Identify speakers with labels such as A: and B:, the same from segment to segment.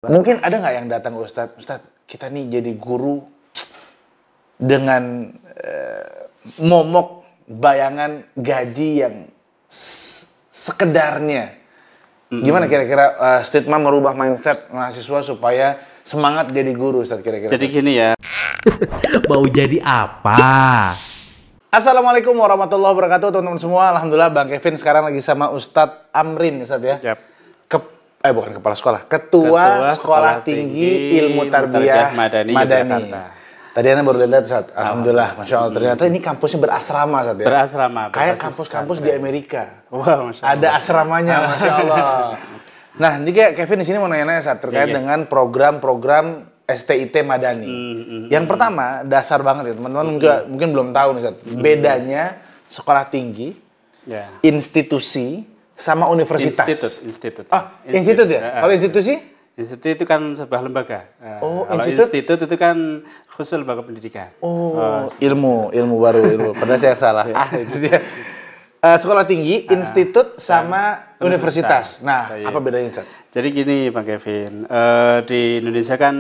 A: Mungkin ada nggak yang datang ke Ustadz, kita nih jadi guru dengan momok bayangan gaji yang sekedarnya. Gimana kira-kira Stigma merubah mindset mahasiswa supaya semangat jadi guru, Ustadz, kira-kira?
B: Jadi gini ya.
C: Mau jadi apa?
A: Assalamualaikum warahmatullahi wabarakatuh, teman-teman semua. Alhamdulillah Bang Kevin sekarang lagi sama Ustadz Amrin, Ustadz ya.
B: Yap.
A: Bukan kepala sekolah, Ketua Sekolah Tinggi Ilmu Tarbiyah Madani. Tadi Anda baru lihat, Ustadz. Alhamdulillah, Masya Allah. Ternyata ini kampusnya berasrama, Ustadz ya.
B: Berasrama.
A: Kayak kampus-kampus di Amerika.
B: Wow, Masya Allah.
A: Ada asramanya, Masya Allah. Nah, ini kayak Kevin di sini mau nanya-nanya, Ustadz, terkait dengan program-program STIT Madani. Yang pertama, dasar banget ya, teman-teman mungkin belum tahu nih, Ustadz. Bedanya sekolah tinggi, institusi, sama universitas.
B: Institut.
A: Institut ya? Kalau institusi?
B: Institut itu kan sebuah lembaga. Kalau institut itu kan khusus lembaga pendidikan.
A: Ilmu baru. Padahal saya salah. Itu dia. Sekolah tinggi, institut, sama universitas. Nah, apa bedanya, Ustaz?
B: Jadi gini, Bang Kevin. Di Indonesia kan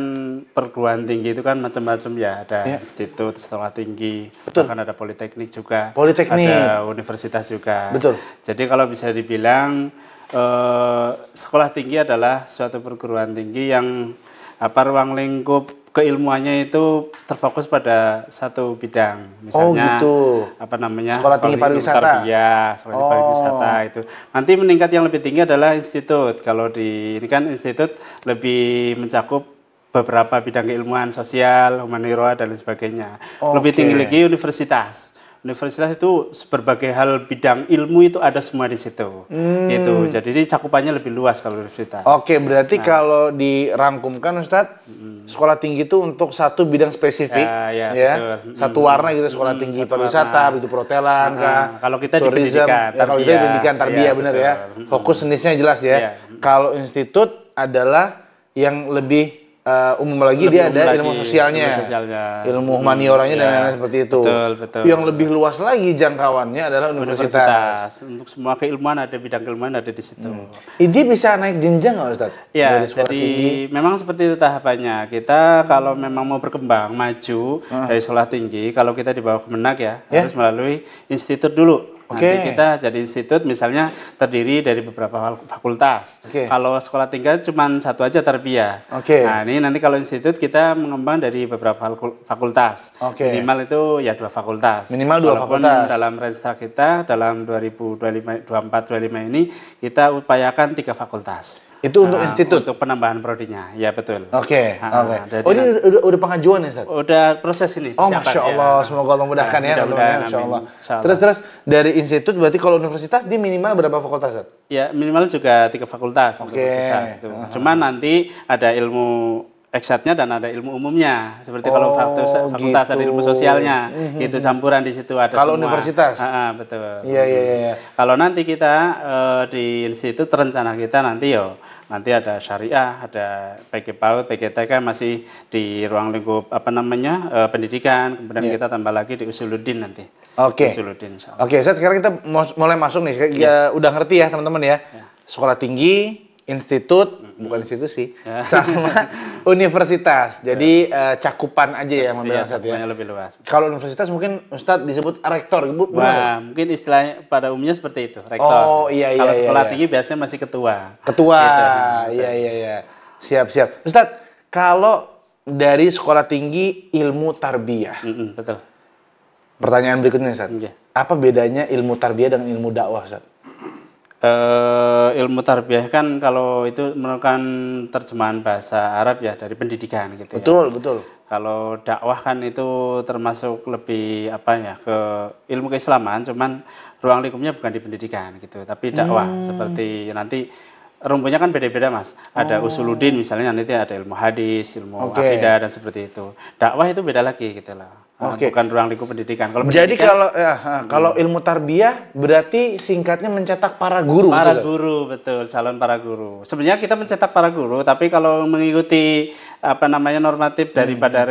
B: perguruan tinggi itu kan macam-macam ya. Ada institut, sekolah tinggi, bahkan ada politeknik juga. Ada universitas juga.
A: Betul.
B: Jadi kalau bisa dibilang sekolah tinggi adalah suatu perguruan tinggi yang ruang lingkup keilmuannya itu terfokus pada satu bidang. Misalnya sekolah tinggi pariwisata. Sekolah tinggi pariwisata itu. Nanti meningkat yang lebih tinggi adalah institut. Kalau ini kan institut lebih mencakup beberapa bidang keilmuan, sosial, humaniora dan lain sebagainya. Lebih tinggi lagi universitas. Universitas itu berbagai hal bidang ilmu itu ada semua di situ. Gitu. Jadi cakupannya lebih luas kalau universitas.
A: Berarti kalau dirangkumkan, Ustadz, sekolah tinggi itu untuk satu bidang spesifik, betul. Satu warna gitu, sekolah tinggi pariwisata, itu perhotelan,
B: kalau kita
A: tourism,
B: di pendidikan,
A: kalau kita di pendidikan tarbiyah, benar ya. Fokus jenisnya jelas ya. Kalau institut adalah yang lebih umum lagi, dia ada ilmu sosialnya, ilmu humanioranya dan lain-lain seperti itu.
B: Betul.
A: Yang lebih luas lagi jangkauannya adalah universitas.
B: Untuk semua keilmuan ada bidang keilmuan ada di situ.
A: Ini bisa naik jenjang nggak, Ustadz?
B: Ya, jadi memang seperti itu tahapannya. Kita kalau memang mau berkembang, maju dari sekolah tinggi, kalau kita di bawah Kemenak harus melalui institut dulu. Nanti kita jadi institut misalnya terdiri dari beberapa fakultas. Kalau sekolah tinggi cuma satu aja tarbiyah. Nah, ini nanti kalau institut kita mengembang dari beberapa fakultas. Minimal itu ya 2 fakultas. Walaupun dalam rencana kita dalam 2024-25 ini kita upayakan 3 fakultas.
A: Itu untuk institut?
B: Untuk penambahan prodinya, ya betul.
A: Ini udah pengajuan ya, Ustaz?
B: Udah proses ini.
A: Masya Allah, semoga Allah memudahkan ya. Masya Allah. Terus dari institut berarti kalau universitas dia minimal berapa fakultas, Ustaz? Ya
B: minimal juga 3 fakultas. Cuman nanti ada ilmu eksatnya dan ada ilmu umumnya. Seperti kalau fakultas ada ilmu sosialnya, itu campuran di situ ada
A: kalau
B: semua.
A: Universitas?
B: Betul.
A: Iya.
B: Kalau nanti kita di institut rencana kita nanti ada syariah, ada PG PAUD, PG TK masih di ruang lingkup pendidikan, kemudian kita tambah lagi di Usuluddin nanti. Usuluddin.
A: Sekarang kita mulai masuk nih. Udah ngerti ya teman-teman ya. Sekolah tinggi, institut, bukan institusi, sama universitas. Jadi cakupan aja yang membedakan,
B: cakupannya lebih luas.
A: Kalau universitas mungkin Ustadz disebut rektor,
B: mungkin istilahnya pada umumnya seperti itu, rektor. Kalau sekolah tinggi biasanya masih ketua.
A: Iya. Siap. Ustadz, kalau dari sekolah tinggi ilmu tarbiyah.
B: Betul.
A: Pertanyaan berikutnya, Ustadz. Apa bedanya ilmu tarbiyah dengan ilmu dakwah, Ustadz?
B: Ilmu tarbiyah kan kalau itu merupakan terjemahan bahasa Arab ya dari pendidikan gitu.
A: Betul.
B: Kalau dakwah kan itu termasuk lebih ke ilmu keislaman, cuman ruang lingkupnya bukan di pendidikan gitu, tapi dakwah seperti nanti rumputnya kan beda-beda, Mas. Ada Usuluddin misalnya, nanti ada ilmu hadis, ilmu akidah dan seperti itu. Dakwah itu beda lagi gitu lah. Bukan ruang lingkup pendidikan.
A: Jadi kalau ilmu tarbiyah berarti singkatnya mencetak para guru.
B: Guru, betul, calon para guru. Sebenarnya kita mencetak para guru, tapi kalau mengikuti normatif daripada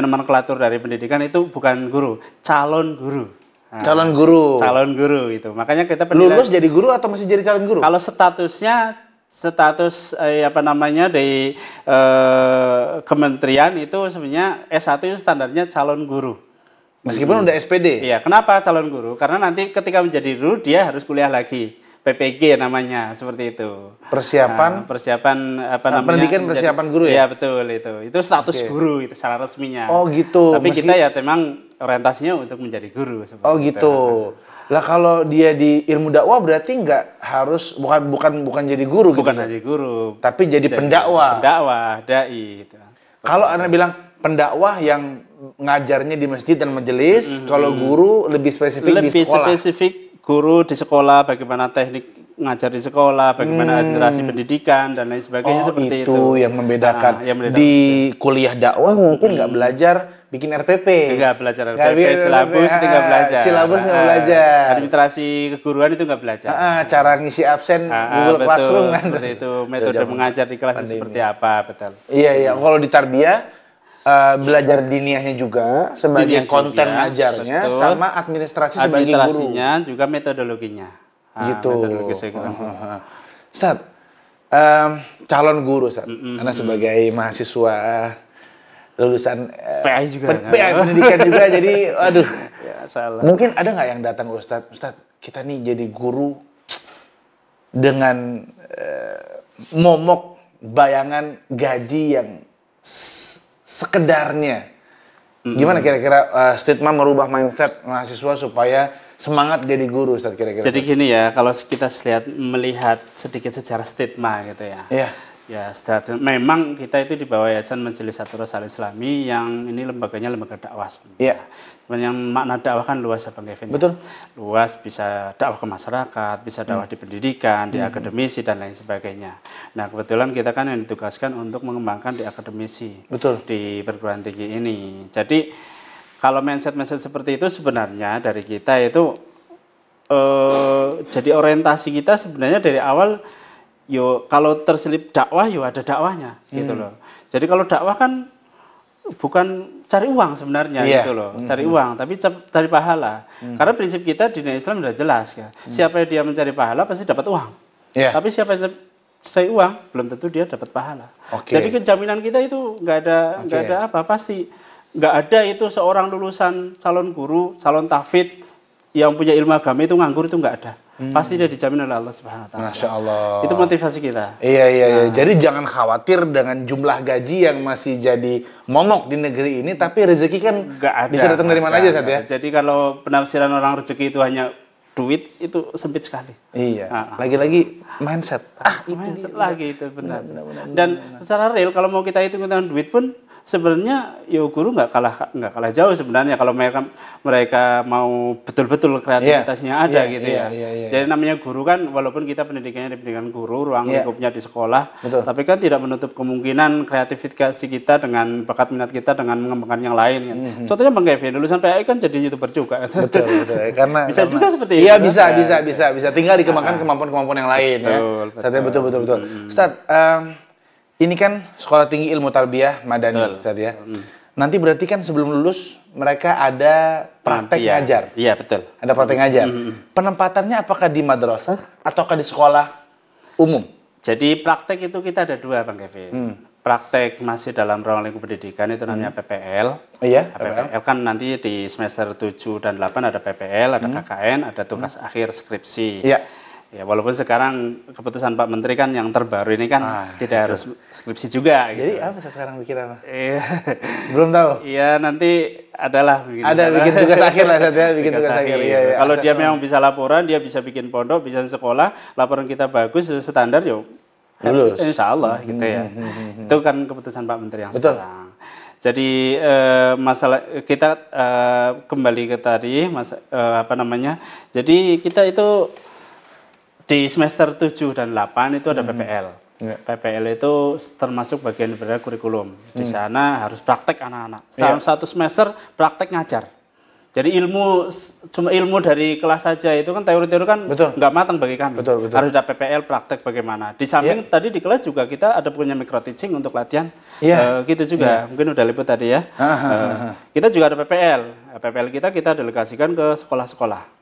B: nomenklatur dari pendidikan itu bukan guru, calon guru.
A: Calon guru
B: itu. Makanya kita
A: lulus jadi guru atau masih jadi calon guru?
B: Kalau statusnya status apa namanya dari kementerian itu sebenarnya S1 itu standarnya calon guru.
A: Meskipun udah SPD.
B: Iya, kenapa calon guru? Karena nanti ketika menjadi guru dia harus kuliah lagi. PPG namanya, seperti itu.
A: Persiapan
B: persiapan apa namanya?
A: Pendidikan persiapan guru ya?
B: Iya, betul itu. Itu status guru itu secara resminya.
A: Oh, gitu.
B: Tapi kita ya memang orientasinya untuk menjadi guru seperti
A: Oh, gitu. Lah kalau dia di ilmu dakwah berarti nggak harus bukan jadi guru gitu.
B: Bukan jadi guru,
A: tapi jadi pendakwah.
B: Pendakwah, dai gitu.
A: Kalau Anda bilang pendakwah yang ngajarnya di masjid dan majelis, kalau guru lebih spesifik di
B: Lebih
A: sekolah.
B: spesifik guru di sekolah, bagaimana teknik ngajar di sekolah, bagaimana administrasi pendidikan dan lain sebagainya seperti itu.
A: Yang membedakan.
B: yang membedakan.
A: Di kuliah dakwah mungkin nggak belajar bikin RPP.
B: Enggak belajar RPP, silabus itu nggak belajar.
A: Silabus nggak belajar.
B: Administrasi keguruan itu nggak belajar.
A: Cara ngisi absen Google Classroom kan.
B: Seperti itu, metode mengajar di kelas itu seperti apa, betul.
A: Iya. Kalau di tarbiyah belajar diniyahnya juga sebagai
B: Diniyah
A: konten
B: juga,
A: ngajarnya,
B: betul.
A: sama administrasi sebagai guru.
B: Administrasinya juga metodologinya.
A: Gitu.
B: Metodologi
A: Ustaz, calon guru, Ustaz. Karena sebagai mahasiswa lulusan
B: PI juga.
A: PI pendidikan juga, jadi aduh.
B: Ya, salah.
A: Mungkin ada nggak yang datang ke Ustaz, kita nih jadi guru dengan momok bayangan gaji yang sekedarnya. Gimana kira-kira statement merubah mindset mahasiswa supaya semangat jadi guru, Ustaz, kira-kira?
B: Jadi gini ya, kalau kita melihat sedikit sejarah stigma gitu ya.
A: Iya.
B: Ya, memang kita itu di bawah Yayasan Majelis Aturus Al-Islami yang ini lembaganya lembaga dakwah sebenarnya.
A: Iya.
B: Yang makna dakwah kan luas ya Bang Kevin.
A: Betul.
B: Luas, bisa dakwah ke masyarakat, bisa dakwah di pendidikan, di akademisi dan lain sebagainya. Nah, kebetulan kita kan yang ditugaskan untuk mengembangkan di akademisi.
A: Betul.
B: Di perguruan tinggi ini. Jadi kalau mindset seperti itu sebenarnya dari kita itu jadi orientasi kita sebenarnya dari awal kalau terselip dakwah ada dakwahnya gitu loh. Jadi kalau dakwah kan bukan cari uang sebenarnya gitu loh, cari uang tapi cari pahala. Karena prinsip kita di Islam sudah jelas ya. Siapa yang dia mencari pahala pasti dapat uang. Tapi siapa yang cari uang belum tentu dia dapat pahala. Jadi jaminan kita itu nggak ada apa, pasti nggak ada itu seorang lulusan calon guru, calon tahfidz yang punya ilmu agama itu nganggur, itu nggak ada. Pasti dia dijamin oleh Allah Subhanahu wa taala.
A: Masya Allah.
B: Itu motivasi kita.
A: Iya. Jadi jangan khawatir dengan jumlah gaji yang masih jadi momok di negeri ini, tapi rezeki kan bisa datang dari mana aja, Ustaz ya.
B: Jadi kalau penafsiran orang rezeki itu hanya duit, itu sempit sekali.
A: Iya. Lagi-lagi mindset.
B: Mindset lagi itu benar. Dan secara real kalau mau kita hitung tentang duit pun sebenarnya guru nggak kalah jauh sebenarnya kalau mereka mau betul-betul kreativitasnya ada gitu ya. Jadi namanya guru kan walaupun kita pendidikannya di pendidikan guru, ruang lingkupnya di sekolah, tapi kan tidak menutup kemungkinan kreativitas kita dengan bakat minat kita dengan mengembangkan yang lain kan. Contohnya Bang Kevin lulusan PAI kan jadi YouTuber juga.
A: Betul. Karena
B: juga seperti itu.
A: Iya, bisa tinggal dikembangkan kemampuan-kemampuan yang lain ya. Betul. Ustaz, ini kan Sekolah Tinggi Ilmu Tarbiyah Madani, Ustaz ya. Nanti berarti kan sebelum lulus mereka ada praktek ngajar.
B: Iya, betul.
A: Ada praktek ngajar. Penempatannya apakah di madrasah ataukah di sekolah umum?
B: Jadi praktek itu kita ada dua, Bang Kevin. Praktek masih dalam ruang lingkup pendidikan itu namanya PPL.
A: Iya,
B: PPL kan nanti di semester 7 dan 8 ada PPL, ada KKN, ada tugas akhir skripsi.
A: Iya.
B: Ya, walaupun sekarang keputusan Pak Menteri kan yang terbaru ini kan tidak harus skripsi juga.
A: Jadi
B: gitu.
A: apa sekarang bikin apa?
B: Iya.
A: Belum tahu?
B: Iya, nanti adalah bikin.
A: Ada bikin tugas akhir lah, Ustaz, bikin tugas akhir. Iya.
B: Kalau dia memang bisa laporan, dia bisa bikin pondok, bisa sekolah, laporan kita bagus, standar
A: lulus.
B: Insya Allah gitu ya. Itu kan keputusan Pak Menteri yang sekarang. Jadi masalah kita kembali ke tadi Jadi kita itu di semester 7 dan 8 itu ada PPL. PPL itu termasuk bagian dari kurikulum. Di sana harus praktek anak-anak. Dalam satu semester praktek ngajar. Jadi cuma ilmu dari kelas saja itu kan teori-teori kan nggak matang bagi kami.
A: Betul.
B: Harus ada PPL praktek bagaimana. Di samping tadi di kelas juga kita ada punya micro teaching untuk latihan. Gitu juga. Mungkin udah liput tadi ya. Kita juga ada PPL. PPL kita delegasikan ke sekolah-sekolah.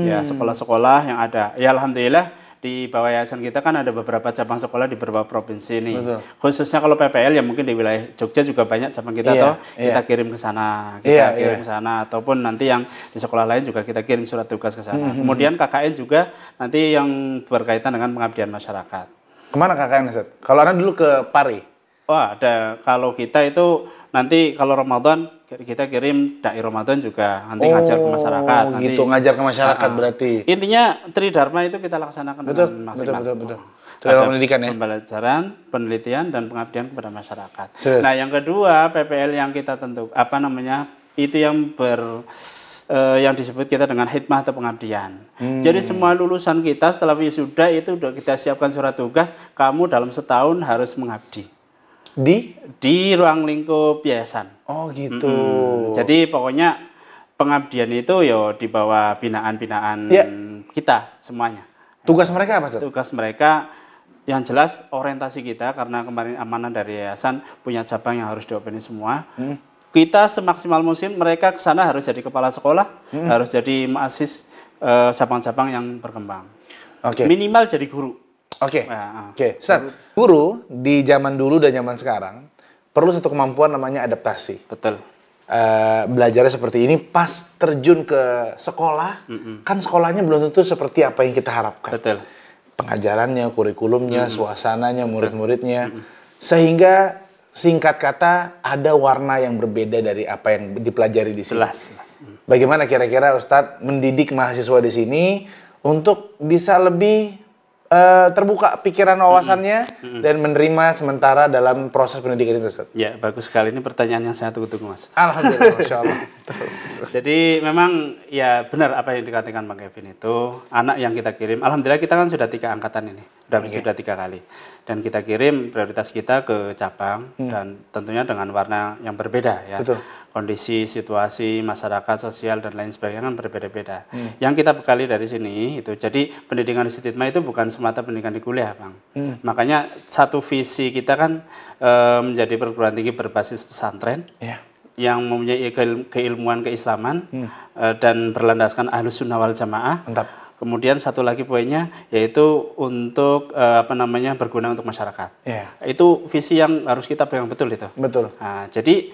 B: Ya, sekolah-sekolah yang ada. Ya alhamdulillah di bawah yayasan kita kan ada beberapa cabang sekolah di beberapa provinsi nih.
A: Betul.
B: Khususnya kalau PPL ya mungkin di wilayah Jogja juga banyak cabang kita
A: Iya,
B: toh
A: iya.
B: kita kirim ke sana,
A: Iya,
B: kirim
A: iya.
B: ke sana ataupun nanti yang di sekolah lain juga kita kirim surat tugas ke sana. Kemudian KKN juga nanti yang berkaitan dengan pengabdian masyarakat.
A: Kemana KKN, Ustaz? Kalau Anda dulu ke Pari.
B: Wah, ada. Kalau kita itu nanti kalau Ramadan kita kirim dai Ramadan juga nanti ngajar ke masyarakat.
A: Oh,
B: Nanti,
A: gitu, ngajar ke masyarakat berarti.
B: Intinya Tridharma itu kita laksanakan
A: Betul,
B: dengan
A: betul,
B: maksimal.
A: betul. Tridharma pendidikan ya.
B: Pembelajaran, penelitian dan pengabdian kepada masyarakat.
A: Serius?
B: Nah, yang kedua PPL yang kita tentu itu yang yang disebut kita dengan hikmah atau pengabdian. Jadi semua lulusan kita setelah wisuda itu udah kita siapkan surat tugas, kamu dalam setahun harus mengabdi di ruang lingkup yayasan.
A: Oh gitu.
B: Jadi pokoknya pengabdian itu ya di bawah binaan-binaan
A: Ya.
B: kita semuanya.
A: Tugas mereka apa, Ustaz?
B: Tugas mereka yang jelas orientasi kita karena kemarin amanah dari yayasan punya cabang yang harus diopeni semua. Kita semaksimal mungkin mereka ke sana harus jadi kepala sekolah, harus jadi mahasiswa cabang-cabang yang berkembang.
A: Oke.
B: Minimal jadi guru.
A: Oke.
B: Nah,
A: Oke, Ustaz. Guru di zaman dulu dan zaman sekarang perlu satu kemampuan namanya adaptasi.
B: betul.
A: Belajarnya seperti ini pas terjun ke sekolah, kan sekolahnya belum tentu seperti apa yang kita harapkan.
B: Betul.
A: Pengajarannya, kurikulumnya, suasananya, murid-muridnya, sehingga singkat kata ada warna yang berbeda dari apa yang dipelajari di sini.
B: Jelas.
A: Bagaimana kira-kira Ustadz mendidik mahasiswa di sini untuk bisa lebih terbuka pikiran wawasannya dan menerima sementara dalam proses pendidikan itu, Ustadz?
B: Ya, bagus sekali. Ini pertanyaan yang saya tunggu-tunggu, Mas.
A: Alhamdulillah, Masya Allah.
B: Jadi memang ya benar apa yang dikatakan Bang Kevin itu, anak yang kita kirim, alhamdulillah kita kan sudah 3 angkatan ini, sudah 3 kali. Dan kita kirim prioritas kita ke cabang dan tentunya dengan warna yang berbeda ya.
A: Betul.
B: Kondisi, situasi, masyarakat, sosial dan lain sebagainya kan berbeda-beda. Yang kita bekali dari sini itu, jadi pendidikan di Sititma itu bukan semata pendidikan di kuliah, Bang. Makanya satu visi kita kan menjadi perguruan tinggi berbasis pesantren.
A: Ya.
B: Yang mempunyai keilmuan keislaman dan berlandaskan Ahlus Sunnah wal Jamaah.
A: Mantap.
B: Kemudian satu lagi poinnya yaitu untuk berguna untuk masyarakat.
A: Ya.
B: Itu visi yang harus kita pegang betul itu.
A: Betul.
B: Nah, jadi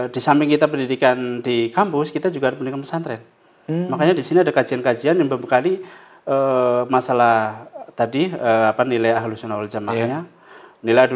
B: di samping kita pendidikan di kampus, kita juga ada pendidikan pesantren. Makanya di sini ada kajian-kajian yang membekali masalah tadi nilai Ahlus Sunnah wal Jamaahnya. Nilai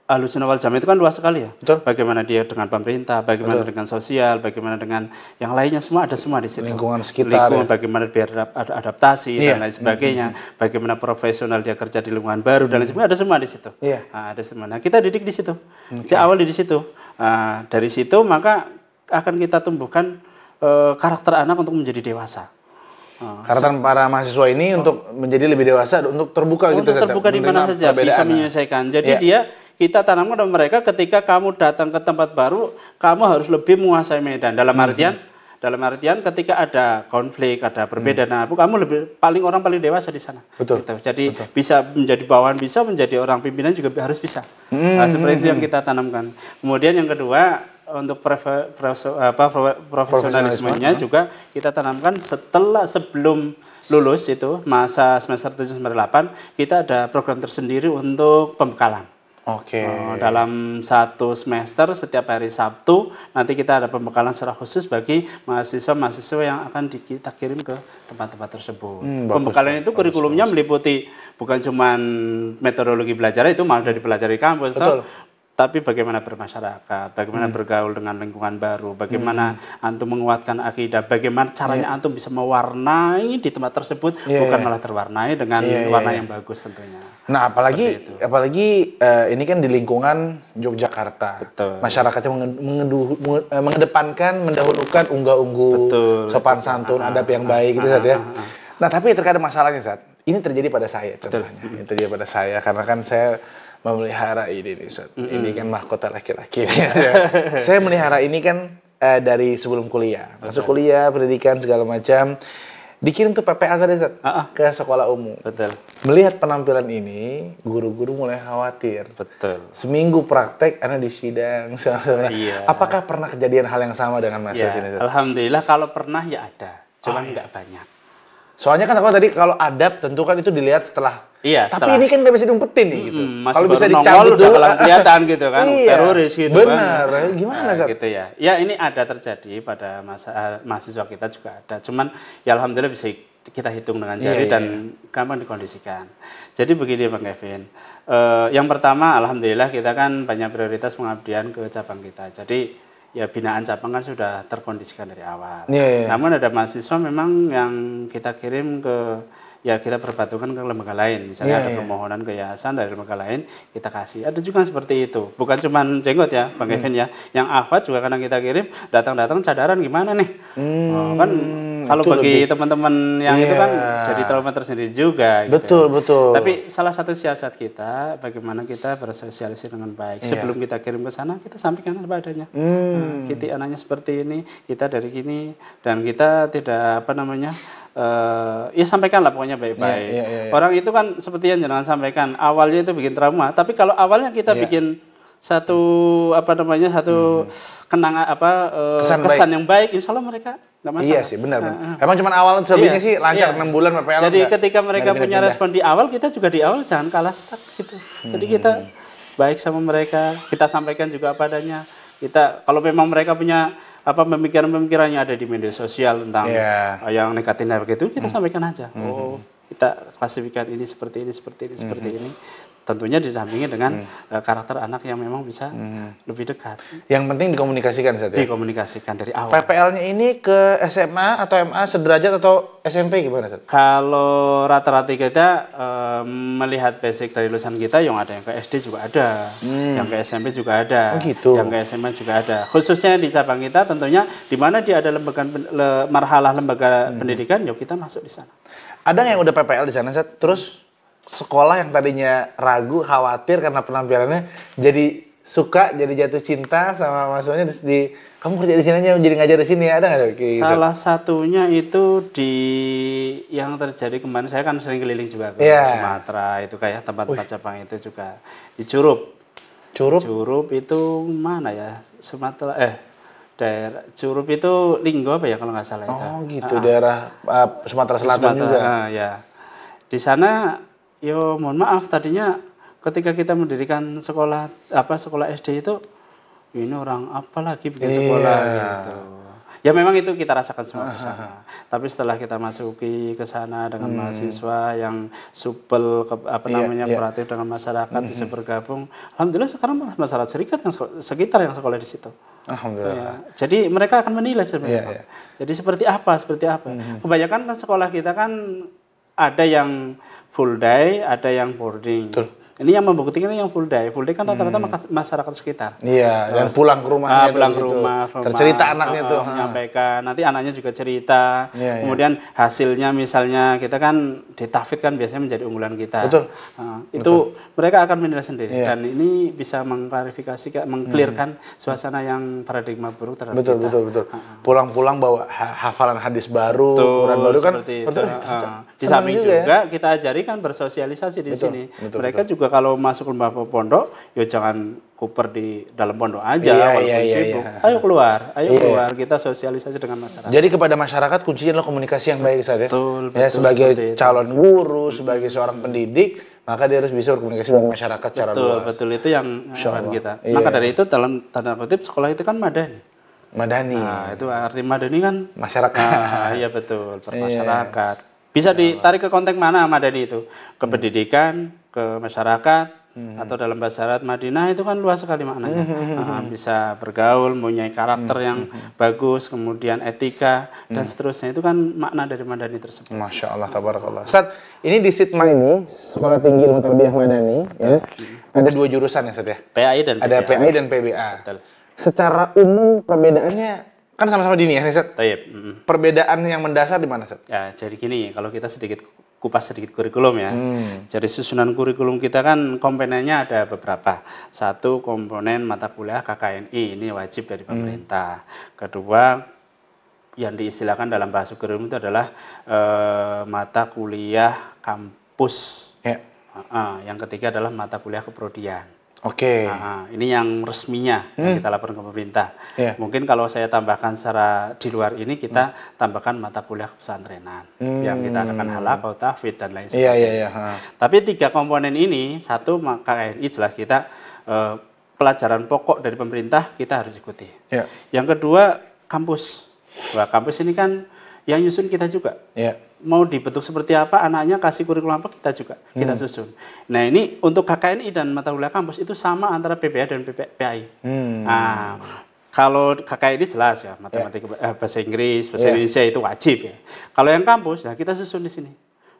B: Ahlus Sunnah wal Jamaah itu kan luas sekali ya.
A: Betul.
B: Bagaimana dia dengan pemerintah, bagaimana dengan sosial, bagaimana dengan yang lainnya, semua ada semua di situ.
A: Lingkungan sekitar.
B: Bagaimana biar adaptasi dan lain sebagainya. Bagaimana profesional dia kerja di lingkungan baru dan lain sebagainya, ada semua di situ.
A: Iya.
B: Nah, ada semua. Nah, kita didik di situ. Kita awali di situ. Nah, dari situ maka akan kita tumbuhkan karakter anak untuk menjadi dewasa.
A: Karakter para mahasiswa ini untuk menjadi lebih dewasa, untuk terbuka gitu.
B: Untuk terbuka di mana saja, bisa menyelesaikan. Jadi kita tanamkan kepada mereka ketika kamu datang ke tempat baru, kamu harus lebih menguasai medan. Dalam artian ketika ada konflik, ada perbedaan, kamu orang paling dewasa di sana.
A: Betul.
B: Gitu. Jadi bisa menjadi bawahan, bisa menjadi orang pimpinan juga harus bisa. Nah, seperti itu yang kita tanamkan. Kemudian yang kedua, untuk profesionalismenya juga kita tanamkan sebelum lulus itu masa semester 7 semester 8 kita ada program tersendiri untuk pembekalan.
A: Oke.
B: Dalam 1 semester setiap hari Sabtu nanti kita ada pembekalan secara khusus bagi mahasiswa-mahasiswa yang akan kita kirim ke tempat-tempat tersebut. Pembekalan itu kurikulumnya meliputi bukan cuma metodologi belajar itu malah dari dipelajari di kampus. Tapi bagaimana bermasyarakat, bagaimana bergaul dengan lingkungan baru, bagaimana antum menguatkan akidah, bagaimana caranya antum bisa mewarnai di tempat tersebut, bukan malah terwarnai dengan warna yang bagus tentunya.
A: Nah, apalagi ini kan di lingkungan Yogyakarta.
B: Betul.
A: Masyarakatnya mengedepankan, mendahulukan unggah-ungguh, sopan santun, adab yang baik gitu, Ustaz ya. Nah, tapi terkadang masalahnya, Ustaz, ini terjadi pada saya contohnya. Ini terjadi pada saya karena kan saya memelihara ini nih, Ustaz. Ini kan mahkota laki-laki. Saya melihara ini kan dari sebelum kuliah. Masuk kuliah, pendidikan segala macam. Dikirim tuh PPA tadi, Ustaz, ke sekolah umum.
B: Betul.
A: Melihat penampilan ini, guru-guru mulai khawatir.
B: Betul.
A: Seminggu praktek, anak di sidang.
B: Iya.
A: Apakah pernah kejadian hal yang sama dengan Mas ini, Ustaz?
B: Alhamdulillah kalau pernah ya ada, cuma nggak banyak.
A: Soalnya kan kalau tadi kalau adab tentu kan itu dilihat setelah.
B: Iya,
A: Tapi ini kan nggak bisa diumpetin nih gitu.
B: Kalau
A: bisa
B: nongol
A: dicabut
B: udah
A: dulu,
B: kelihatan gitu kan,
A: iya,
B: teroris gitu
A: benar.
B: kan.
A: Gimana Sat?
B: Gitu ya. Ya ini ada terjadi pada mahasiswa kita juga ada. Cuman ya alhamdulillah bisa kita hitung dengan jari dan gampang dikondisikan. Jadi begini Bang Kevin. Yang pertama alhamdulillah kita kan banyak prioritas pengabdian ke cabang kita. Jadi ya binaan cabang kan sudah terkondisikan dari awal. Namun ada mahasiswa memang yang kita kirim ke ya kita perbatukan ke lembaga lain. Misalnya ada permohonan ke yayasan dari lembaga lain, kita kasih. Ada juga seperti itu. Bukan cuma jenggot ya, Bang Kevin ya. Yang akhwat juga kadang kita kirim, datang-datang cadaran gimana nih? Kan kalau bagi teman-teman yang itu kan jadi trauma tersendiri juga.
A: Betul,
B: gitu.
A: betul.
B: Tapi salah satu siasat kita, bagaimana kita bersosialisasi dengan baik. Sebelum kita kirim ke sana, kita sampaikan apa adanya. Kita anaknya seperti ini, kita dari gini, dan kita tidak apa namanya, ya sampaikanlah pokoknya baik-baik. Orang itu kan seperti yang jenengan sampaikan, awalnya itu bikin trauma, tapi kalau awalnya kita bikin satu apa namanya kenangan kesan yang baik, insya Allah mereka nggak masalah.
A: Iya sih benar. Emang cuma awal selebihnya sih lancar 6 bulan PPL.
B: Jadi ketika mereka punya respon di awal, kita juga di awal jangan kalah stuck gitu. Jadi kita baik sama mereka, kita sampaikan juga apa adanya. Kita kalau memang mereka punya pemikiran-pemikiran yang ada di media sosial tentang yang negatif itu, kita sampaikan aja. Oh, kita klasifikasikan ini seperti ini, seperti ini, seperti ini. Tentunya didampingi dengan karakter anak yang memang bisa lebih dekat.
A: Yang penting dikomunikasikan saja.
B: Dikomunikasikan dari awal.
A: PPL-nya ini ke SMA atau MA sederajat atau SMP gimana Sat?
B: Kalau rata-rata kita melihat basic dari lulusan kita, yang ada yang ke SD juga ada, yang ke SMP juga ada, yang ke SMA juga ada. Khususnya di cabang kita tentunya di mana dia ada marhalah lembaga pendidikan, yuk kita masuk di sana.
A: Ada yang udah PPL di sana Sat? Terus sekolah yang tadinya ragu, khawatir karena penampilannya jadi suka, jadi jatuh cinta sama masuknya di kamu kerja di sini aja jadi ngajar di sini, ada nggak?
B: Salah satunya itu di yang terjadi kemarin, saya kan sering keliling juga ke Sumatera itu kayak tempat-tempat cabang itu juga di Curup. Curup itu mana ya? Sumatera daerah Curup itu Linggo apa ya kalau nggak salah itu.
A: Oh gitu, daerah Sumatera Selatan juga.
B: Ya. Di sana yo mohon maaf tadinya ketika kita mendirikan sekolah SD itu ini orang apa lagi bikin sekolah gitu. Ya memang itu kita rasakan semua di sana. Tapi setelah kita masuki ke sana dengan mahasiswa yang supel kooperatif dengan masyarakat bisa bergabung. Alhamdulillah sekarang masyarakat serikat yang sekitar yang sekolah di situ.
A: Alhamdulillah.
B: Jadi mereka akan menilai sebenarnya. Jadi seperti apa? Kebanyakan kan sekolah kita kan ada yang full day, ada yang boarding. Betul. Ini yang membuktikan yang full day. Full day kan rata-rata masyarakat sekitar.
A: Iya, dan pulang ke rumahnya.
B: Pulang ke rumah.
A: Tercerita anaknya tuh.
B: Menyampaikan. Nanti anaknya juga cerita. Kemudian hasilnya misalnya kita kan di tahfidz kan biasanya menjadi unggulan kita.
A: Betul.
B: Itu mereka akan menilai sendiri. Dan ini bisa mengklarifikasi, mengclearkan suasana yang paradigma buruk terhadap kita.
A: Betul. Pulang-pulang bawa hafalan hadis baru, Quran baru kan.
B: Di samping juga kita ajari kan bersosialisasi di sini. Mereka juga kalau masuk lembaga pondok, ya jangan kuper di dalam pondok aja walaupun sibuk. Ayo keluar kita sosialisasi dengan masyarakat.
A: Jadi kepada masyarakat kuncinya adalah komunikasi yang baik saja.
B: Betul,
A: sebagai calon guru, sebagai seorang pendidik, maka dia harus bisa berkomunikasi dengan masyarakat secara luas.
B: Betul, itu yang kita. Maka dari itu dalam tanda kutip sekolah itu kan madani. Nah, itu arti madani kan
A: masyarakat.
B: Iya betul, bermasyarakat. Bisa ditarik ke konteks mana madani itu? Ke pendidikan, ke masyarakat, atau dalam bahasa Arab Madinah itu kan luas sekali maknanya. Bisa bergaul, mempunyai karakter yang bagus, kemudian etika, dan seterusnya. Itu kan makna dari madani tersebut.
A: Masya Allah, tabarakallah. Ustaz, ini di SITMA ini, Sekolah Tinggi Ilmu Tarbiyah Madani, ada 2 jurusan ya Ustaz ya?
B: PAI dan PBA.
A: Ada PAI dan PBA.
B: Betul.
A: Secara umum perbedaannya kan sama-sama dini ya nih Ustaz? Perbedaan yang mendasar di mana Ustaz?
B: Ya, jadi gini, kalau kita kupas sedikit kurikulum ya. Jadi susunan kurikulum kita kan komponennya ada beberapa. Satu komponen mata kuliah KKNI, ini wajib dari pemerintah. Kedua, yang diistilahkan dalam bahasa kurikulum itu adalah mata kuliah kampus. Yang ketiga adalah mata kuliah keprodian.
A: Oke.
B: Nah, ini yang resminya yang kita laporkan ke pemerintah.
A: Iya.
B: Mungkin kalau saya tambahkan secara di luar ini kita tambahkan mata kuliah pesantrenan yang kita adakan halaqah, tahfidz dan lain
A: Iya,
B: sebagainya.
A: iya, iya.
B: Tapi 3 komponen ini, satu KKNI jelas kita pelajaran pokok dari pemerintah kita harus ikuti.
A: Iya.
B: Yang kedua kampus. Wah, kampus ini kan yang nyusun kita juga.
A: Iya.
B: Mau dibentuk seperti apa, anaknya kasih kurikulum apa, kita juga kita susun. Nah, ini untuk KKNI dan mata kuliah kampus itu sama antara PPA dan PAI. Nah, kalau KKNI jelas ya, matematika, bahasa Inggris, bahasa Indonesia itu wajib ya. Kalau yang kampus, nah kita susun di sini.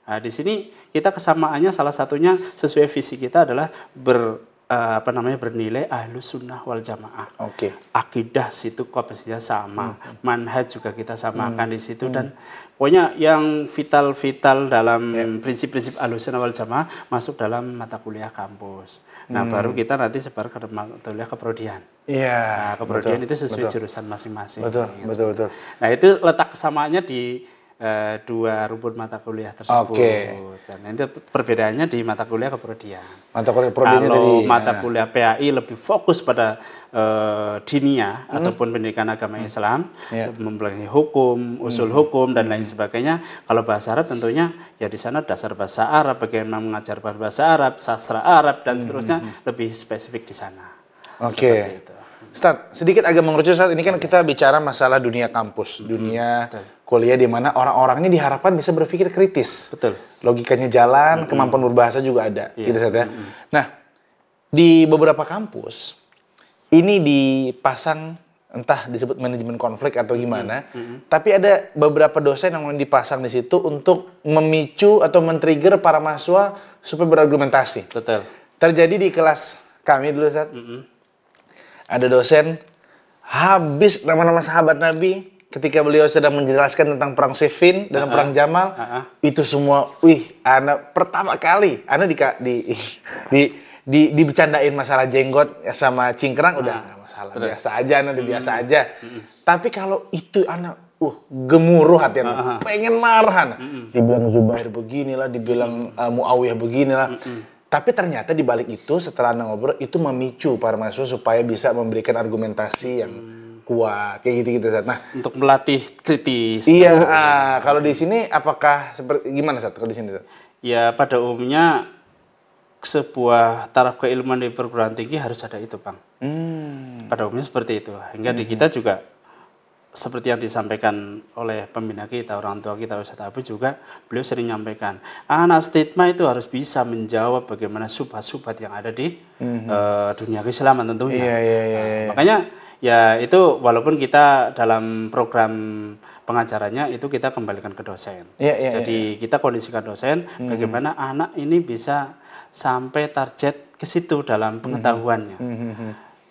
B: Nah, di sini kita kesamaannya salah satunya sesuai visi kita adalah bernilai ahlus sunnah wal jamaah.
A: Oke.
B: Akidah situ kompetensinya sama, manhaj juga kita samakan di situ dan pokoknya yang vital dalam prinsip-prinsip ahlus sunnah wal jamaah masuk dalam mata kuliah kampus. Nah, baru kita nanti sebar ke mata kuliah keprodian.
A: Iya.
B: Nah, keprodian itu sesuai jurusan masing-masing.
A: Betul.
B: Nah, itu letak kesamaannya di 2 rumpun mata kuliah tersebut.
A: Oke.
B: Dan itu perbedaannya di mata kuliah keprodian.
A: Mata kuliah keprodian
B: Kalau
A: tadi.
B: mata kuliah PAI lebih fokus pada diniyah ataupun pendidikan agama Islam, mempelajari hukum, usul hukum dan lain sebagainya. Kalau bahasa Arab tentunya ya di sana dasar bahasa Arab, bagaimana mengajar bahasa Arab, sastra Arab dan seterusnya lebih spesifik di sana.
A: Oke.
B: Seperti itu.
A: Ustaz, sedikit agak mengerucut Ustaz. Ini kan kita bicara masalah dunia kampus, dunia kuliah di mana orang-orangnya diharapkan bisa berpikir kritis.
B: Betul.
A: Logikanya jalan, kemampuan berbahasa juga ada, gitu Ustaz ya. Nah, di beberapa kampus ini dipasang entah disebut manajemen konflik atau gimana, tapi ada beberapa dosen yang dipasang di situ untuk memicu atau men-trigger para mahasiswa supaya berargumentasi.
B: Betul.
A: Terjadi di kelas kami dulu Ustaz. Ada dosen habis nama-nama sahabat Nabi ketika beliau sedang menjelaskan tentang perang Siffin dan perang Jamal. Itu semua, anak pertama kali anak dibecandain masalah jenggot sama cingkrang udah nggak masalah, biasa aja, nanti biasa aja. Tapi kalau itu anak gemuruh hati anak, pengen marah anak. Dibilang Zubair beginilah, dibilang Muawiyah beginilah. Tapi ternyata di balik itu setelah ngobrol itu memicu para mahasiswa supaya bisa memberikan argumentasi yang kuat kayak gitu-gitu Ustaz. Nah,
B: untuk melatih kritis.
A: Iya, kalau di sini apakah seperti gimana Ustaz kalau di sini Ustaz?
B: Ya pada umumnya sebuah taraf keilmuan di perguruan tinggi harus ada itu, Bang. Pada umumnya seperti itu. Hingga di kita juga seperti yang disampaikan oleh pembina kita, orang tua kita, Ustaz Abu juga, beliau sering menyampaikan, anak stigma itu harus bisa menjawab bagaimana subhat-subhat yang ada di dunia keislaman tentunya.
A: Iya.
B: Makanya ya itu walaupun kita dalam program pengajarannya itu kita kembalikan ke dosen. Jadi kita kondisikan dosen bagaimana anak ini bisa sampai target ke situ dalam pengetahuannya.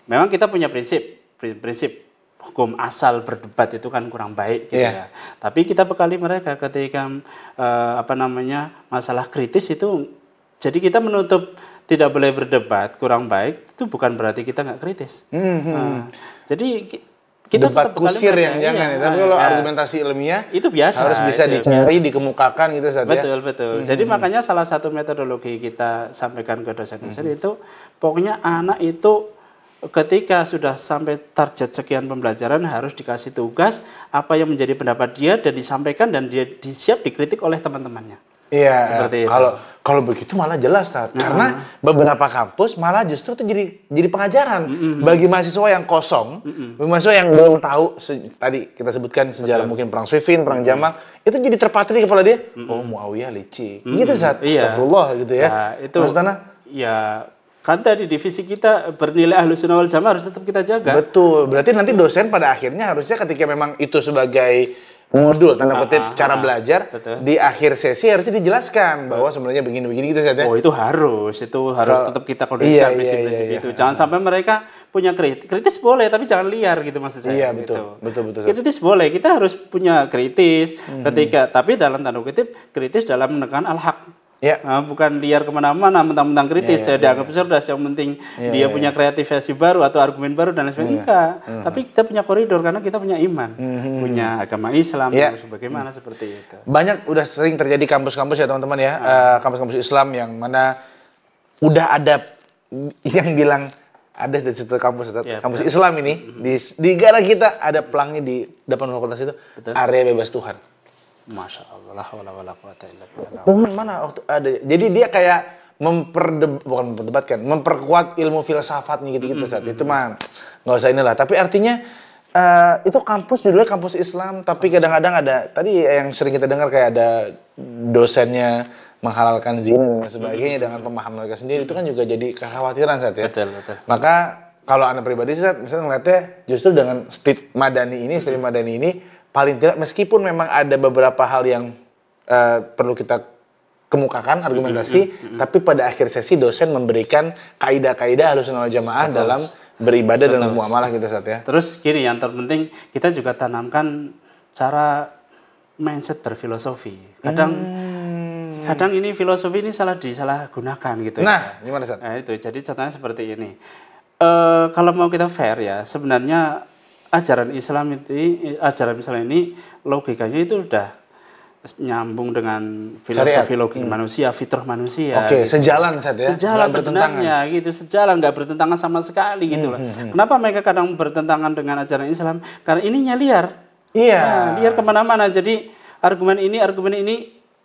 B: Memang kita punya prinsip hukum asal berdebat itu kan kurang baik gitu ya. Tapi kita bekali mereka ketika masalah kritis itu, jadi kita menutup tidak boleh berdebat kurang baik itu bukan berarti kita nggak kritis. Jadi kita
A: debat
B: tetap bekali
A: kusir
B: mereka,
A: yang jangan ya. Tapi kalau argumentasi ilmiah
B: itu biasa
A: harus bisa dicari, dikemukakan gitu Ustaz ya.
B: Betul. Jadi makanya salah satu metodologi kita sampaikan ke dosen-dosen itu pokoknya anak itu ketika sudah sampai target sekian pembelajaran harus dikasih tugas apa yang menjadi pendapat dia dan disampaikan dan dia siap dikritik oleh teman-temannya.
A: Iya.
B: Seperti itu.
A: Kalau begitu malah jelas Ustaz. Karena beberapa kampus malah justru itu jadi pengajaran bagi mahasiswa yang kosong, bagi mahasiswa yang belum tahu tadi kita sebutkan sejarah mungkin perang Siffin, perang Jamal, itu jadi terpatri di kepala dia. Oh, Muawiyah licik. Gitu Ustaz. Astagfirullah gitu ya.
B: Itu
A: Mas Tana?
B: Ya kan tadi divisi kita bernilai ahlus sunnah wal jamaah harus tetap kita jaga.
A: Betul. Berarti nanti dosen pada akhirnya harusnya ketika memang itu sebagai modul tanda kutip cara belajar, di akhir sesi harusnya dijelaskan bahwa sebenarnya begini-begini gitu saja.
B: Oh, itu harus tetap kita kondisikan prinsip-prinsip itu. Jangan sampai mereka punya kritis boleh tapi jangan liar gitu maksud saya.
A: Iya, betul. Betul.
B: Kritis boleh, kita harus punya kritis ketika tapi dalam tanda kutip kritis dalam menekan al-haq.
A: Ya.
B: Bukan liar kemana-mana mentang-mentang kritis saya dianggap cerdas, yang penting dia punya kreativitas baru atau argumen baru dan lain sebagainya. Tapi kita punya koridor karena kita punya iman, punya agama Islam sebagaimana seperti itu.
A: Banyak udah sering terjadi kampus-kampus ya teman-teman ya, kampus-kampus Islam yang mana udah ada yang bilang ada di satu kampus,
B: Ya,
A: kampus Islam ini di negara kita ada pelangnya di depan fakultas itu,
B: Betul.
A: area bebas Tuhan.
B: Masya Allah, la haula wala quwata illa billah.
A: Tuhan mana waktu ada? Jadi dia kayak bukan memperdebatkan, memperkuat ilmu filsafatnya gitu-gitu saat itu mah nggak usah inilah. Tapi artinya itu kampus judulnya kampus Islam, tapi kadang-kadang ada tadi yang sering kita dengar kayak ada dosennya menghalalkan zina dan sebagainya dengan pemahaman mereka sendiri, itu kan juga jadi kekhawatiran saat ya.
B: Betul, betul.
A: Maka kalau Anda pribadi saat misalnya ngeliatnya justru dengan street madani ini paling tidak meskipun memang ada beberapa hal yang perlu kita kemukakan argumentasi, tapi pada akhir sesi dosen memberikan kaidah-kaidah Ahlussunnah wal Jamaah dalam beribadah dan muamalah gitu saat ya.
B: Terus gini, yang terpenting kita juga tanamkan cara mindset berfilosofi. Kadang ini filosofi ini disalahgunakan gitu.
A: Nah, gimana Sat?
B: Nah, itu jadi contohnya seperti ini. Kalau mau kita fair ya, sebenarnya ajaran Islam ini logikanya itu udah nyambung dengan filosofi logika manusia, fitrah manusia.
A: Oke,
B: gitu.
A: sejalan Sat ya.
B: Sejalan sebenarnya gitu, sejalan, nggak bertentangan sama sekali gitu loh. Kenapa mereka kadang bertentangan dengan ajaran Islam? Karena ininya liar.
A: Iya.
B: Nah, liar kemana-mana. Jadi argumen ini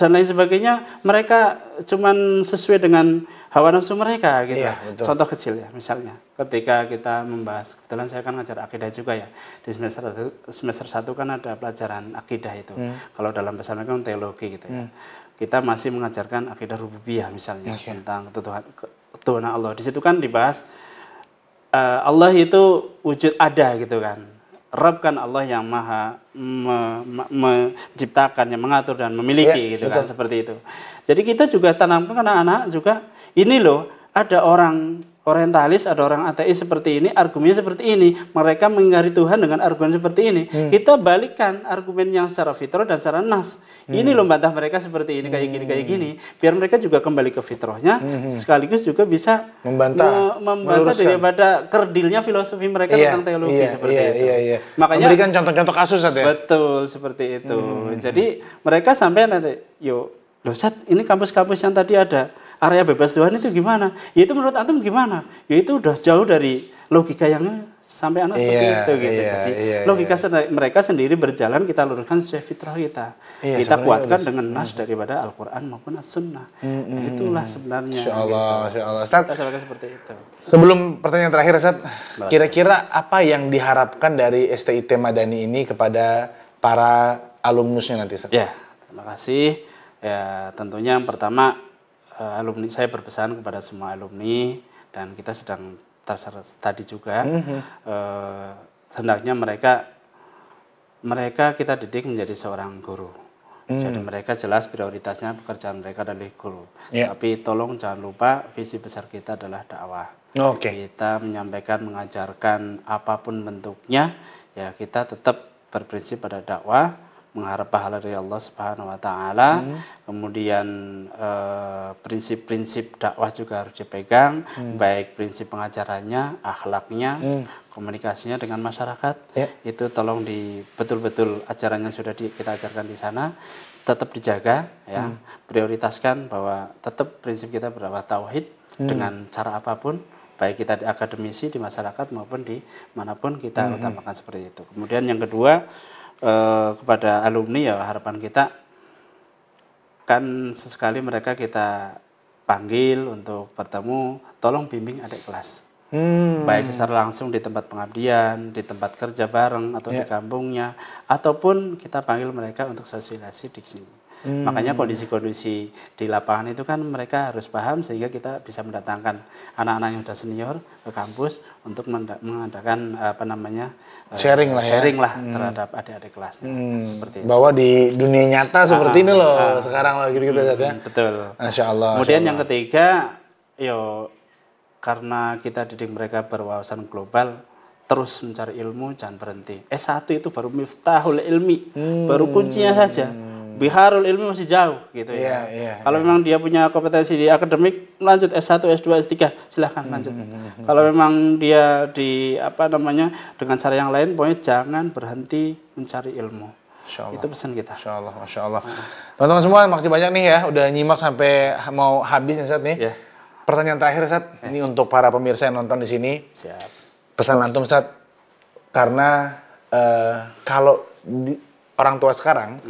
B: dan lain sebagainya, mereka cuman sesuai dengan hawa nafsu mereka gitu.
A: Iya, betul.
B: Contoh kecil ya, misalnya ketika kita membahas, kebetulan saya kan ngajar akidah juga ya. Di semester 1 kan ada pelajaran akidah itu. Kalau dalam bahasa mereka teologi gitu ya. Kita masih mengajarkan akidah rububiyah misalnya, tentang ketuhanan Allah. Di situ kan dibahas Allah itu wujud ada gitu kan. Rabb kan Allah yang maha menciptakan, yang mengatur dan memiliki gitu kan, seperti itu. Jadi kita juga tanamkan anak-anak juga, ini loh ada orang orientalis, ada orang ateis seperti ini, argumennya seperti ini, mereka mengingkari Tuhan dengan argumen seperti ini. Kita balikkan argumen yang secara fitrah dan secara nas. Ini loh bantah mereka seperti ini, kayak gini, biar mereka juga kembali ke fitrahnya, sekaligus juga bisa membantah daripada kerdilnya filosofi mereka tentang teologi seperti itu. Makanya
A: memberikan contoh-contoh kasus ya.
B: Betul seperti itu. Jadi mereka sampai nanti, loh Sat, ini kampus-kampus yang tadi ada area bebas Tuhan itu gimana? Ya itu menurut antum gimana? Ya itu udah jauh dari logika yang sampai anak seperti itu gitu. Jadi logika mereka sendiri berjalan, kita luruskan sesuai fitrah kita. Kita kuatkan dengan nas daripada Al-Qur'an maupun As-Sunnah. Itulah sebenarnya.
A: Masya Allah. Ustaz,
B: seperti itu.
A: Sebelum pertanyaan terakhir Ustaz, kira-kira apa yang diharapkan dari STIT Madani ini kepada para alumnusnya nanti Ustaz?
B: Ya, terima kasih. Ya, tentunya yang pertama alumni, saya berpesan kepada semua alumni dan kita sedang tadi juga hendaknya mereka kita didik menjadi seorang guru. Jadi mereka jelas prioritasnya pekerjaan mereka adalah guru. Tapi tolong jangan lupa visi besar kita adalah dakwah. Kita menyampaikan, mengajarkan apapun bentuknya, ya kita tetap berprinsip pada dakwah, mengharap pahala dari Allah Subhanahu wa taala. Kemudian prinsip-prinsip dakwah juga harus dipegang, baik prinsip pengajarannya, akhlaknya, komunikasinya dengan masyarakat. Itu tolong betul-betul ajarannya sudah kita ajarkan di sana tetap dijaga ya. Prioritaskan bahwa tetap prinsip kita berdakwah tauhid dengan cara apapun, baik kita di akademisi, di masyarakat maupun di manapun kita utamakan seperti itu. Kemudian yang kedua, kepada alumni ya harapan kita kan sesekali mereka kita panggil untuk bertemu, tolong bimbing adik kelas, baik secara langsung di tempat pengabdian, di tempat kerja bareng atau di kampungnya, ataupun kita panggil mereka untuk sosialisasi di sini. Makanya kondisi-kondisi di lapangan itu kan mereka harus paham, sehingga kita bisa mendatangkan anak-anak yang sudah senior ke kampus untuk mengadakan sharing lah terhadap adik-adik kelasnya. Seperti itu.
A: Bahwa di dunia nyata seperti ini loh sekarang lagi gitu ya.
B: Betul.
A: Masya Allah.
B: Kemudian yang ketiga, karena kita didik mereka berwawasan global, terus mencari ilmu, jangan berhenti. S1 itu baru miftahul ilmi, baru kuncinya saja. Biharul ilmi masih jauh gitu ya. Kalau memang dia punya kompetensi di akademik, lanjut S1, S2, S3, silahkan lanjut. Kalau memang dia dengan cara yang lain, pokoknya jangan berhenti mencari ilmu. Itu pesan kita.
A: Masya Allah. Teman-teman semua, makasih banyak nih ya, udah nyimak sampai mau habis nih Ustaz nih. pertanyaan terakhir, Ustaz. Ini untuk para pemirsa yang nonton di sini.
B: Siap.
A: Pesan antum, Ustaz. Karena kalau orang tua sekarang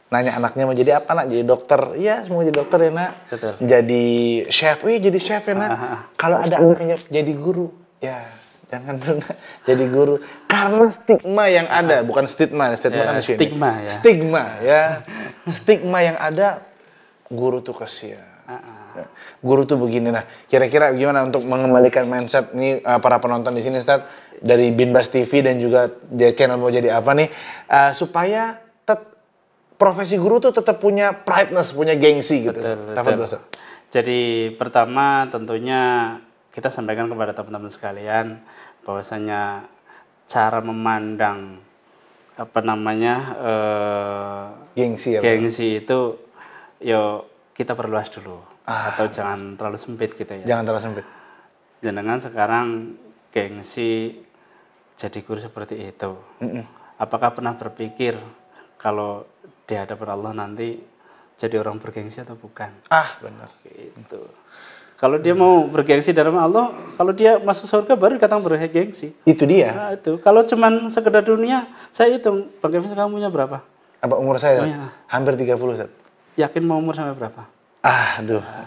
A: nanya anaknya mau jadi apa, nak? Jadi dokter. Iya, mau jadi dokter ya, nak.
B: Betul.
A: Jadi chef. Wih, jadi chef ya, nak. Kalau ada anaknya jadi guru, ya jangan tuh, nak. Jadi guru. Karena stigma yang ada, bukan stigma kan di sini.
B: Stigma ya.
A: Stigma ya. Stigma yang ada, guru tuh kasihan. Guru tuh begini. Nah, kira-kira gimana untuk mengembalikan mindset nih para penonton di sini, Ustaz, dari Binbas TV dan juga di channel Mau Jadi Apa nih, supaya profesi guru tuh tetap punya prideness, punya gengsi gitu.
B: Betul. Jadi pertama tentunya kita sampaikan kepada teman-teman sekalian bahwasanya cara memandang
A: gengsi
B: itu kita perluas dulu atau jangan terlalu sempit gitu ya.
A: Jangan terlalu sempit.
B: Jangan sekarang gengsi jadi guru seperti itu. Apakah pernah berpikir kalau di hadapan Allah nanti jadi orang bergengsi atau bukan?
A: Benar.
B: Gitu. Kalau dia mau bergengsi dalam Allah, kalau dia masuk surga baru dikatakan bergengsi.
A: Itu dia.
B: Nah, itu. Kalau cuman sekedar dunia, saya hitung, Bang Kevin kamu punya berapa?
A: Apa umur saya?
B: iya.
A: Hampir 30, Ustaz.
B: Yakin mau umur sampai berapa?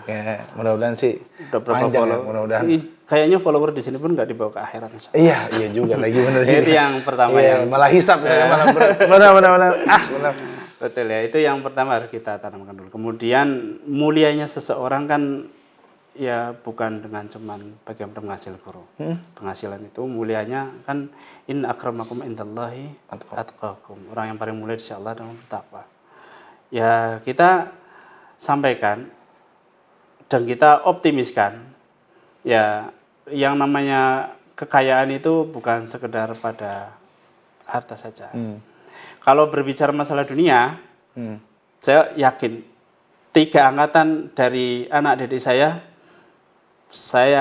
A: Ya, mudah-mudahan sih
B: Udah berapa
A: panjang ya,
B: follower?
A: mudah-mudahan.
B: Kayaknya follower di sini pun nggak dibawa ke akhirat.
A: Iya juga lagi benar sih.
B: Itu yang pertama yang
A: malah hisap ya, malah benar. Benar.
B: Betul ya, itu yang pertama harus kita tanamkan dulu. Kemudian mulianya seseorang kan ya bukan dengan cuman bagaimana menghasil guru. Penghasilan itu mulianya kan in akramakum indallahi atqakum. Orang yang paling mulia insyaallah dalam bertakwa. Ya kita sampaikan dan kita optimiskan ya yang namanya kekayaan itu bukan sekedar pada harta saja. Kalau berbicara masalah dunia, saya yakin 3 angkatan dari anak didik saya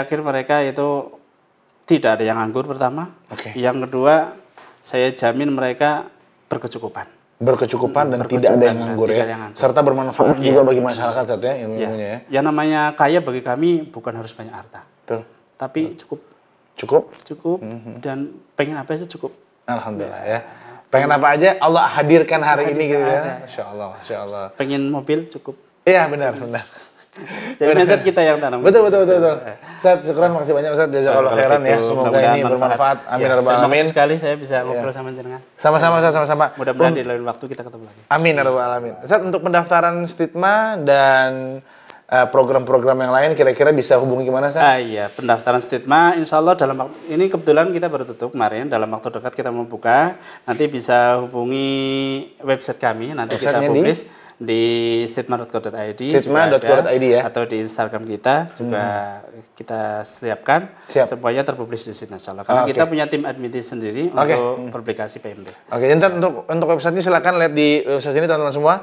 B: yakin mereka itu tidak ada yang nganggur pertama. Yang kedua, saya jamin mereka berkecukupan dan tidak ada yang nganggur ya. Serta bermanfaat juga bagi masyarakat ya ilmunya ya. Yang namanya kaya bagi kami bukan harus banyak harta. Betul. Tapi cukup dan pengen apa aja cukup. Alhamdulillah ya. Pengen apa aja Allah hadirkan hari ini gitu ya. Masya Allah. Pengen mobil cukup. Iya benar. Jadi mindset kita yang tanam. Betul. Ustaz, syukuran, makasih banyak Ustaz. Jazakallahu khairan ya. Semoga ini bermanfaat. Amin ya rabbal alamin. Terima kasih sekali saya bisa ngobrol sama jenengan. Sama-sama Ustaz, sama-sama. Mudah-mudahan di lain waktu kita ketemu lagi. Amin ya rabbal alamin. Ustaz, untuk pendaftaran Stigma dan program-program yang lain kira-kira bisa hubungi gimana, Ustaz? Iya, pendaftaran Stigma insyaallah dalam waktu ini kebetulan kita baru tutup kemarin, dalam waktu dekat kita mau buka. Nanti bisa hubungi website kami, nanti kita publish di stigma.co.id ya, atau di Instagram kita juga kita siapkan semuanya terpublish di sini insyaallah. Karena kita punya tim admin sendiri untuk publikasi PMB. Dan untuk website ini silakan lihat di website ini teman-teman semua.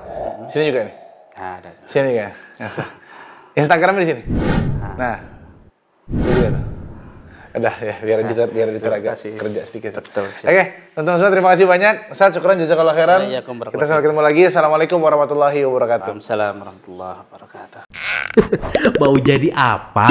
B: Sini juga nih. Ada. Sini juga. Instagramnya di sini. Nah. Itu juga tuh. Udah ya, biar editor agak kerja sedikit. Betul. Oke, teman-teman semua terima kasih banyak. Ustaz, syukran jazakallahu khairan. Kita sampai ketemu lagi. Assalamualaikum warahmatullahi wabarakatuh. Waalaikumsalam warahmatullahi wabarakatuh.
C: Mau jadi apa?